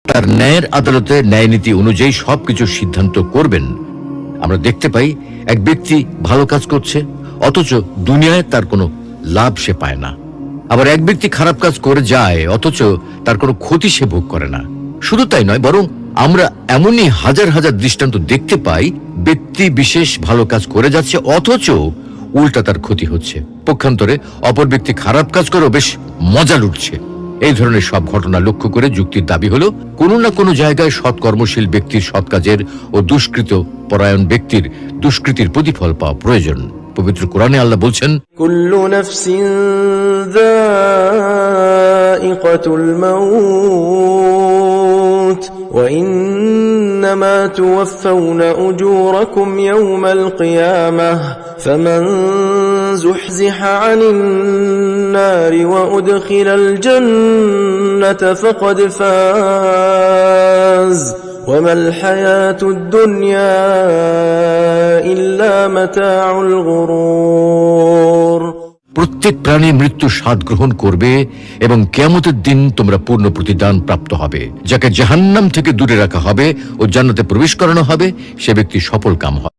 তার ন্যায়ের আদালতে ন্যায় নীতি অনুযায়ী সবকিছু সিদ্ধান্ত করবেন। আমরা দেখতে পাই এক ব্যক্তি ভালো কাজ করছে, অথচ দুনিয়ায় তার কোনো লাভ সে পায় না। আবার এক ব্যক্তি খারাপ কাজ করে যায়, অথচ তার কোনো ক্ষতি সে ভোগ করে না। শুধু তাই নয়, বরং আমরা এমনই হাজার হাজার দৃষ্টান্ত দেখতে পাই, ব্যক্তি বিশেষ ভালো কাজ করে যাচ্ছে, অথচ উল্টা তার ক্ষতি হচ্ছে। পক্ষান্তরে অপর ব্যক্তি খারাপ কাজ করেও বেশ মজা লুটছে। এই ধরনের সব ঘটনা লক্ষ্য করে যুক্তির দাবি হলো, কোনো না কোনো জায়গায় সৎ কর্মশীল ব্যক্তির সৎ কাজের ও দুষ্কৃত পরায়ণ ব্যক্তির দুষ্কৃতির প্রতিফল পাওয়া প্রয়োজন। পবিত্র কোরআনে আল্লাহ বলছেন, কুল্লু নাফসিন যায়িকাতুল মাউত ওয়া ইন্নামা তুওয়াফাউনা উজুরাকুম ইয়াওমাল কিয়ামাহ ফামান যুহজিহা আনিন নারি ওয়া উদখিলাল জান্নাতা ফাকাদ ফাজ وما الحياة الدنيا إلا متاع الغرور। প্রত্যেক প্রাণী মৃত্যু স্বাদ গ্রহণ করবে এবং কিয়ামতের দিন তোমরা পূর্ণ প্রতিদান প্রাপ্ত হবে। যাকে জাহান্নাম থেকে দূরে রাখা হবে ও জান্নাতে প্রবেশ করানো হবে, সে ব্যক্তি সফল কাম হবে।